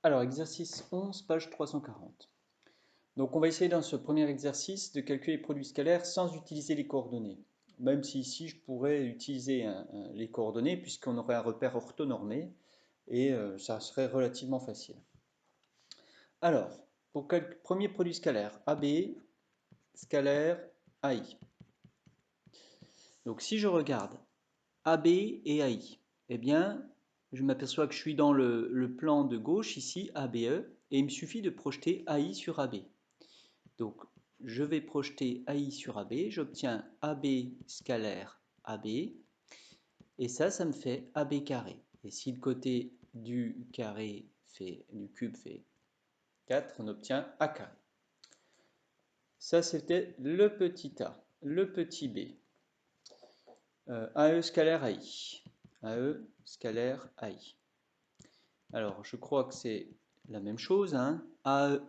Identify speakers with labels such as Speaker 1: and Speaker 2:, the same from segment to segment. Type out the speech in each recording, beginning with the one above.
Speaker 1: Alors, exercice 11, page 340. Donc, on va essayer dans ce premier exercice de calculer les produits scalaires sans utiliser les coordonnées. Même si ici, je pourrais utiliser les coordonnées puisqu'on aurait un repère orthonormé et ça serait relativement facile. Alors, pour quel premier produit scalaire, AB, scalaire, AI. Donc, si je regarde AB et AI, eh bien, je m'aperçois que je suis dans le plan de gauche ici, ABE, et il me suffit de projeter AI sur AB. Donc, je vais projeter AI sur AB, j'obtiens AB scalaire AB, et ça me fait AB carré. Et si le côté du cube fait 4, on obtient A carré. Ça, c'était le petit a. Le petit b. AE scalaire AI. AE scalaire AI. Alors, je crois que c'est la même chose. Hein. AE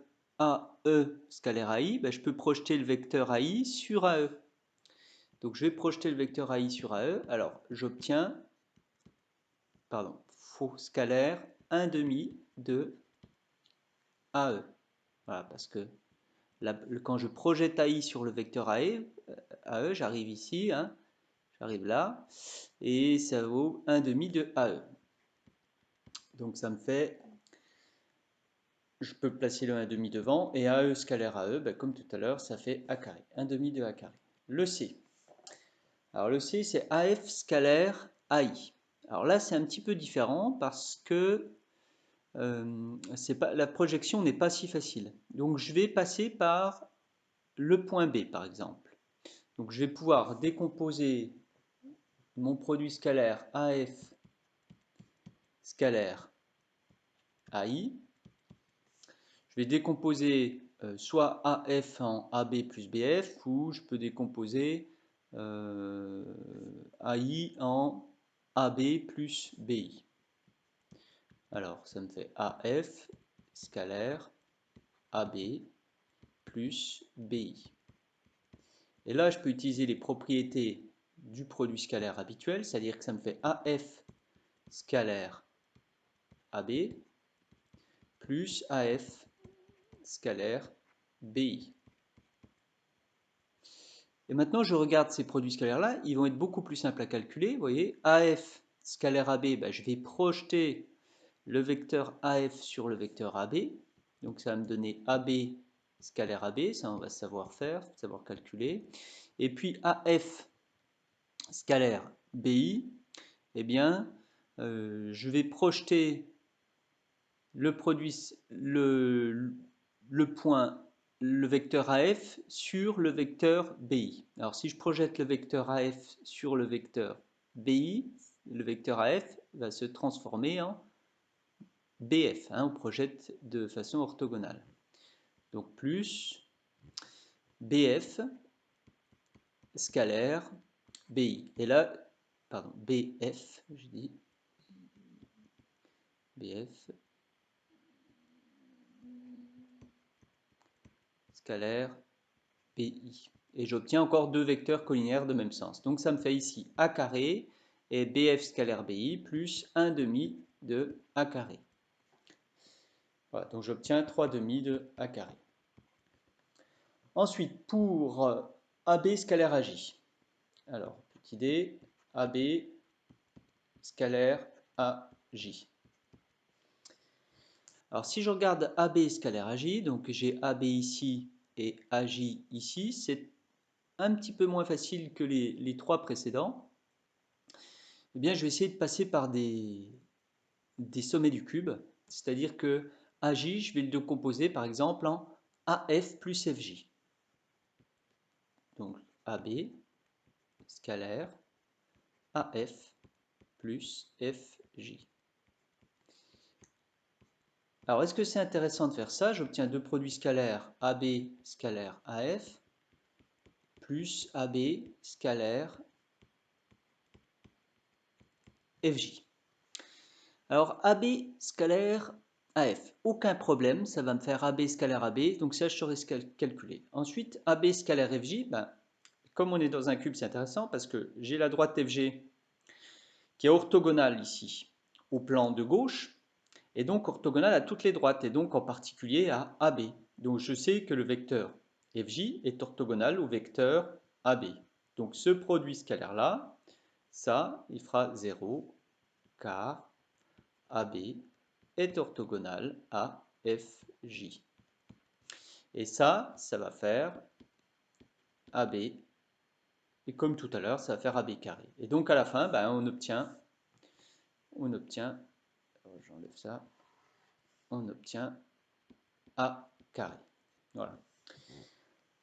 Speaker 1: scalaire AI, ben, je peux projeter le vecteur AI sur AE. Donc, je vais projeter le vecteur AI sur AE. Alors, j'obtiens, faux scalaire, 1 demi de AE. Voilà, parce que quand je projette AI sur le vecteur AE, j'arrive ici, hein, j'arrive là, et ça vaut 1 demi de AE. Donc, ça me fait, je peux placer le 1 demi devant, et AE scalaire AE, ben, comme tout à l'heure, ça fait A carré, 1 demi de A carré. Le C. Alors, le C, c'est AF scalaire AI. Alors là, c'est un petit peu différent parce que la projection n'est pas si facile. Donc je vais passer par le point B, par exemple. Donc je vais pouvoir décomposer mon produit scalaire AF scalaire AI. Je vais décomposer soit AF en AB plus BF, ou je peux décomposer AI en AB plus BI. Alors, ça me fait AF scalaire AB plus BI. Et là, je peux utiliser les propriétés du produit scalaire habituel, c'est-à-dire que ça me fait AF scalaire AB plus AF scalaire BI. Et maintenant, je regarde ces produits scalaires-là, ils vont être beaucoup plus simples à calculer. Vous voyez, AF scalaire AB, ben, je vais projeter le vecteur AF sur le vecteur AB. Donc ça va me donner AB scalaire AB, ça on va savoir faire, savoir calculer. Et puis AF scalaire BI, eh bien, je vais projeter le produit, le point, le vecteur AF sur le vecteur BI. Alors si je projette le vecteur AF sur le vecteur BI, le vecteur AF va se transformer en BF, hein, on projette de façon orthogonale. Donc plus BF scalaire BI. Et là, pardon, BF, je dis BF scalaire BI. Et j'obtiens encore deux vecteurs collinaires de même sens. Donc ça me fait ici A carré et BF scalaire BI plus 1 demi de A carré. Voilà, donc j'obtiens 3 demi de A carré. Ensuite, pour AB scalaire AJ. Alors, petite idée, AB scalaire AJ. Alors, si je regarde AB scalaire AJ, donc j'ai AB ici et AJ ici, c'est un petit peu moins facile que les trois précédents. Eh bien, je vais essayer de passer par des sommets du cube, c'est-à-dire que AJ, je vais le décomposer par exemple en AF plus FJ. Donc, AB scalaire AF plus FJ. Alors, est-ce que c'est intéressant de faire ça? J'obtiens deux produits scalaires AB scalaire AF plus AB scalaire FJ. Alors, AB scalaire AF, aucun problème, ça va me faire AB scalaire AB, donc ça je saurais calculer. Ensuite, AB scalaire FJ, ben, comme on est dans un cube, c'est intéressant parce que j'ai la droite FG qui est orthogonale ici au plan de gauche, et donc orthogonal à toutes les droites, et donc en particulier à AB. Donc je sais que le vecteur FJ est orthogonal au vecteur AB. Donc ce produit scalaire-là, ça, il fera 0, car AB est orthogonal à FJ. Et ça va faire AB, et comme tout à l'heure, ça va faire AB carré. Et donc à la fin, ben, on obtient, j'enlève ça, on obtient A carré. Voilà.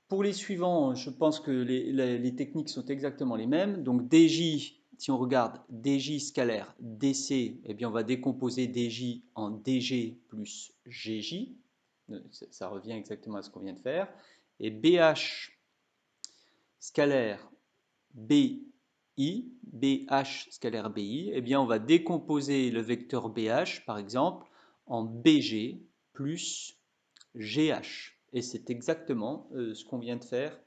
Speaker 1: Pour les suivants, je pense que les techniques sont exactement les mêmes. Donc DJ, si on regarde DJ scalaire DC, eh bien on va décomposer DJ en DG plus GJ. Ça revient exactement à ce qu'on vient de faire. Et BH scalaire BI, BH scalaire BI, eh bien on va décomposer le vecteur BH, par exemple, en BG plus GH. Et c'est exactement ce qu'on vient de faire